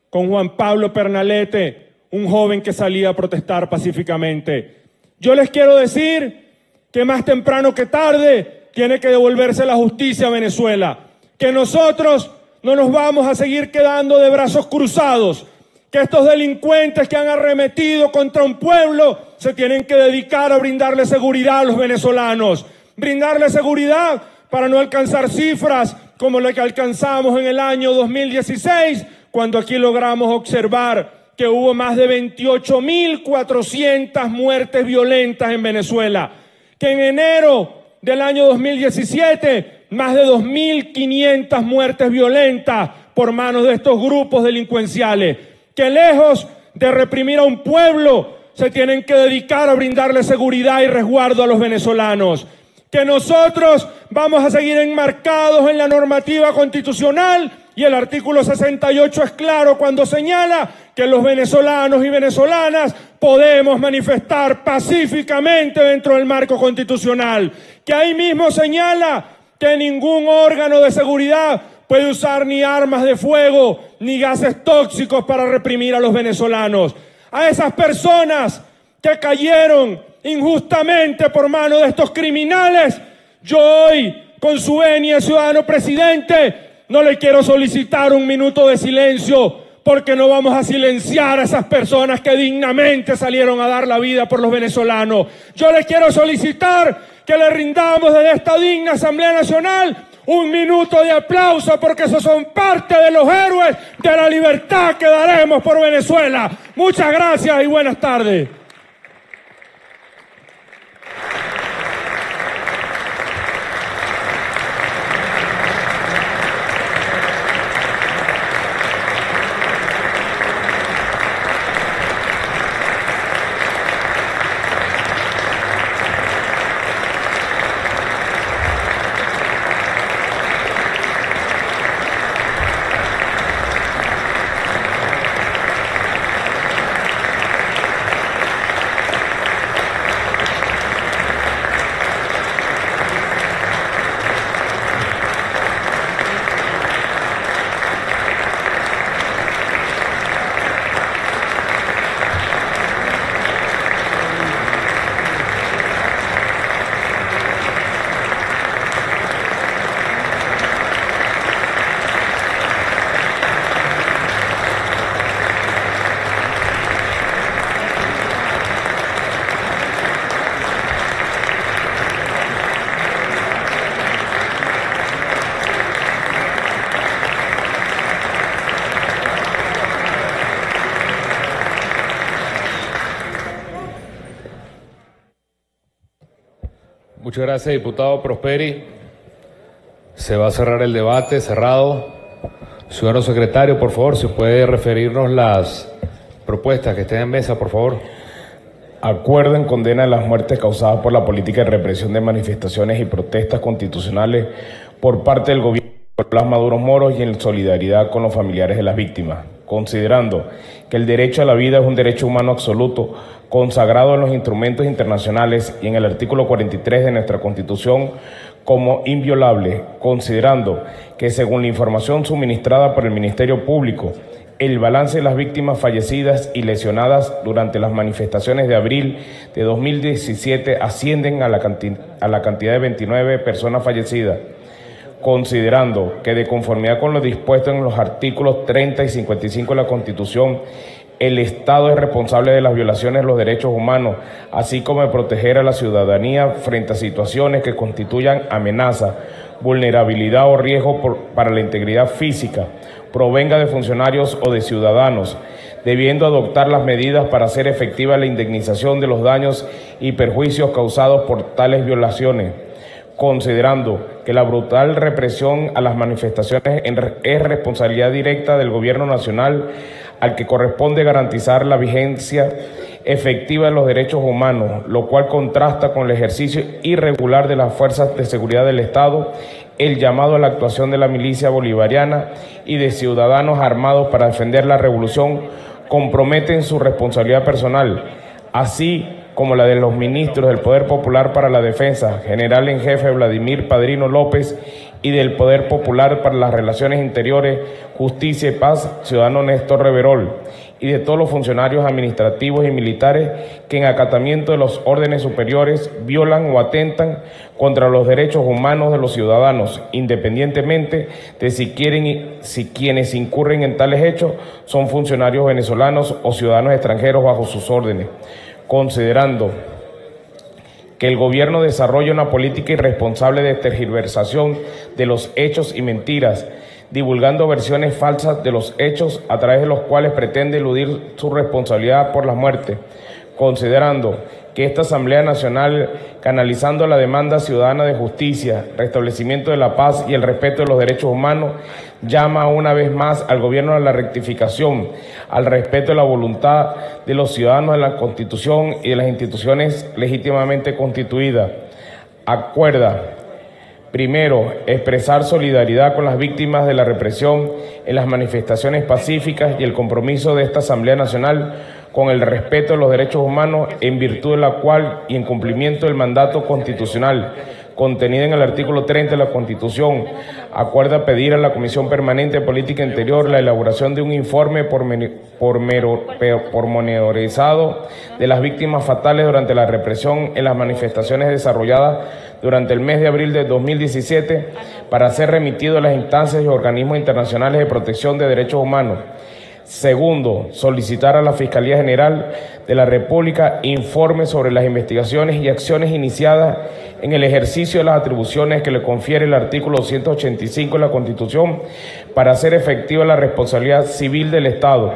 con Juan Pablo Pernalete, un joven que salía a protestar pacíficamente. Yo les quiero decir que más temprano que tarde tiene que devolverse la justicia a Venezuela, que nosotros no nos vamos a seguir quedando de brazos cruzados, que estos delincuentes que han arremetido contra un pueblo se tienen que dedicar a brindarle seguridad a los venezolanos, brindarle seguridad para no alcanzar cifras como la que alcanzamos en el año 2016, cuando aquí logramos observar que hubo más de 28.400 muertes violentas en Venezuela, que en enero del año 2017 más de 2.500 muertes violentas por manos de estos grupos delincuenciales, que lejos de reprimir a un pueblo, se tienen que dedicar a brindarle seguridad y resguardo a los venezolanos. Que nosotros vamos a seguir enmarcados en la normativa constitucional y el artículo 68 es claro cuando señala que los venezolanos y venezolanas podemos manifestar pacíficamente dentro del marco constitucional. Que ahí mismo señala que ningún órgano de seguridad puede usar ni armas de fuego ni gases tóxicos para reprimir a los venezolanos. A esas personas que cayeron injustamente por mano de estos criminales, yo hoy, con su venia, ciudadano presidente, no le quiero solicitar un minuto de silencio, porque no vamos a silenciar a esas personas que dignamente salieron a dar la vida por los venezolanos. Yo le quiero solicitar que le rindamos desde esta digna Asamblea Nacional un minuto de aplauso, porque esos son parte de los héroes de la libertad que daremos por Venezuela. Muchas gracias y buenas tardes. Muchas gracias, diputado Prosperi. Se va a cerrar el debate, cerrado. Ciudadano secretario, por favor, si puede referirnos las propuestas que estén en mesa, por favor. Acuerdo en condena de las muertes causadas por la política de represión de manifestaciones y protestas constitucionales por parte del gobierno de Nicolás Maduro Moros y en solidaridad con los familiares de las víctimas, considerando que el derecho a la vida es un derecho humano absoluto, consagrado en los instrumentos internacionales y en el artículo 43 de nuestra Constitución como inviolable, considerando que según la información suministrada por el Ministerio Público, el balance de las víctimas fallecidas y lesionadas durante las manifestaciones de abril de 2017 ascienden a la cantidad de 29 personas fallecidas, considerando que de conformidad con lo dispuesto en los artículos 30 y 55 de la Constitución, el Estado es responsable de las violaciones de los derechos humanos, así como de proteger a la ciudadanía frente a situaciones que constituyan amenaza, vulnerabilidad o riesgo para la integridad física, provenga de funcionarios o de ciudadanos, debiendo adoptar las medidas para hacer efectiva la indemnización de los daños y perjuicios causados por tales violaciones, considerando que la brutal represión a las manifestaciones es responsabilidad directa del Gobierno Nacional, al que corresponde garantizar la vigencia efectiva de los derechos humanos, lo cual contrasta con el ejercicio irregular de las fuerzas de seguridad del Estado, el llamado a la actuación de la milicia bolivariana y de ciudadanos armados para defender la revolución, comprometen su responsabilidad personal, así como la de los ministros del Poder Popular para la Defensa, general en jefe Vladimir Padrino López, y del Poder Popular para las Relaciones Interiores, Justicia y Paz, ciudadano Néstor Reverol, y de todos los funcionarios administrativos y militares que en acatamiento de los órdenes superiores violan o atentan contra los derechos humanos de los ciudadanos, independientemente de si quienes incurren en tales hechos son funcionarios venezolanos o ciudadanos extranjeros bajo sus órdenes, considerando que el gobierno desarrolla una política irresponsable de tergiversación de los hechos y mentiras, divulgando versiones falsas de los hechos a través de los cuales pretende eludir su responsabilidad por la muerte, considerando que esta Asamblea Nacional, canalizando la demanda ciudadana de justicia, restablecimiento de la paz y el respeto de los derechos humanos, llama una vez más al gobierno a la rectificación, al respeto de la voluntad de los ciudadanos de la Constitución y de las instituciones legítimamente constituidas. Acuerda, primero, expresar solidaridad con las víctimas de la represión en las manifestaciones pacíficas y el compromiso de esta Asamblea Nacional con el respeto de los derechos humanos, en virtud de la cual y en cumplimiento del mandato constitucional contenida en el artículo 30 de la Constitución, acuerda pedir a la Comisión Permanente de Política Interior la elaboración de un informe pormenorizado de las víctimas fatales durante la represión en las manifestaciones desarrolladas durante el mes de abril de 2017 para ser remitido a las instancias y organismos internacionales de protección de derechos humanos. Segundo, solicitar a la Fiscalía General de la República informe sobre las investigaciones y acciones iniciadas en el ejercicio de las atribuciones que le confiere el artículo 285 de la Constitución para hacer efectiva la responsabilidad civil del Estado,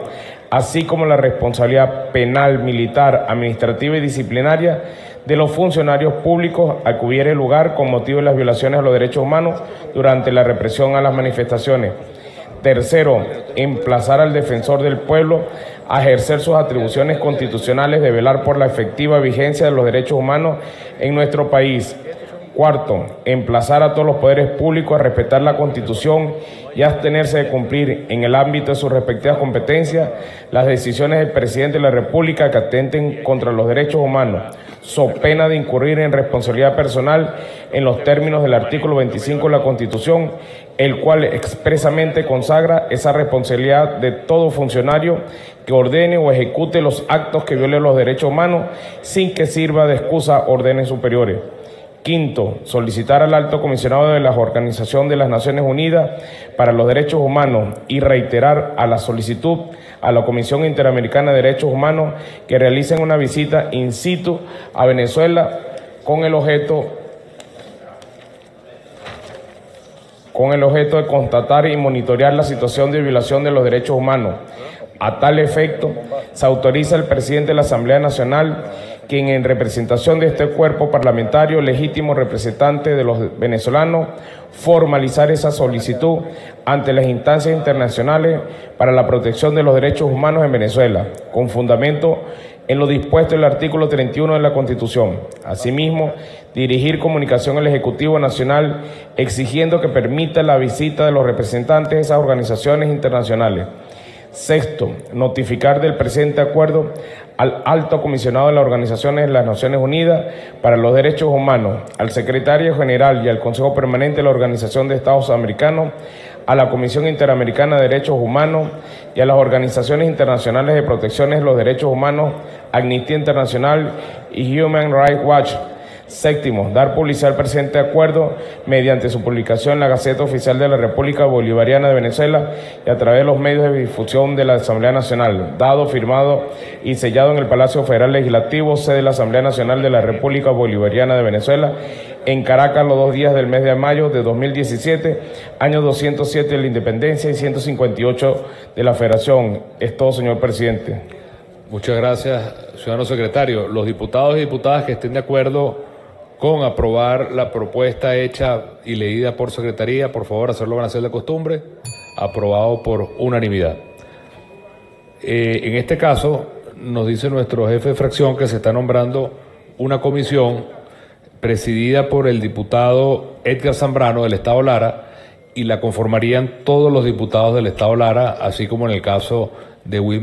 así como la responsabilidad penal, militar, administrativa y disciplinaria de los funcionarios públicos a que hubiere lugar con motivo de las violaciones a los derechos humanos durante la represión a las manifestaciones. Tercero, emplazar al defensor del pueblo a ejercer sus atribuciones constitucionales de velar por la efectiva vigencia de los derechos humanos en nuestro país. Cuarto, emplazar a todos los poderes públicos a respetar la Constitución y abstenerse de cumplir en el ámbito de sus respectivas competencias las decisiones del presidente de la República que atenten contra los derechos humanos, so pena de incurrir en responsabilidad personal en los términos del artículo 25 de la Constitución, el cual expresamente consagra esa responsabilidad de todo funcionario que ordene o ejecute los actos que violen los derechos humanos sin que sirva de excusa a órdenes superiores. Quinto, solicitar al Alto Comisionado de la Organización de las Naciones Unidas para los Derechos Humanos y reiterar a la solicitud a la Comisión Interamericana de Derechos Humanos que realicen una visita in situ a Venezuela con el objeto de constatar y monitorear la situación de violación de los derechos humanos. A tal efecto, se autoriza al presidente de la Asamblea Nacional, quien en representación de este cuerpo parlamentario, legítimo representante de los venezolanos, formalizar esa solicitud ante las instancias internacionales para la protección de los derechos humanos en Venezuela, con fundamento en lo dispuesto en el artículo 31 de la Constitución. Asimismo, dirigir comunicación al Ejecutivo Nacional exigiendo que permita la visita de los representantes de esas organizaciones internacionales. Sexto, notificar del presente acuerdo al Alto Comisionado de las Organizaciones de las Naciones Unidas para los Derechos Humanos, al Secretario General y al Consejo Permanente de la Organización de Estados Americanos, a la Comisión Interamericana de Derechos Humanos y a las organizaciones internacionales de protección de los derechos humanos, Amnistía Internacional y Human Rights Watch. Séptimo, dar publicidad al presente acuerdo mediante su publicación en la Gaceta Oficial de la República Bolivariana de Venezuela y a través de los medios de difusión de la Asamblea Nacional, dado, firmado y sellado en el Palacio Federal Legislativo, sede de la Asamblea Nacional de la República Bolivariana de Venezuela, en Caracas, los 2 días del mes de mayo de 2017, año 207 de la Independencia y 158 de la Federación. Es todo, señor presidente. Muchas gracias, ciudadano secretario. Los diputados y diputadas que estén de acuerdo con aprobar la propuesta hecha y leída por Secretaría, por favor, hacerlo van a ser de costumbre. Aprobado por unanimidad. En este caso, nos dice nuestro jefe de fracción que se está nombrando una comisión presidida por el diputado Edgar Zambrano del Estado Lara, y la conformarían todos los diputados del Estado Lara, así como en el caso de Wilmer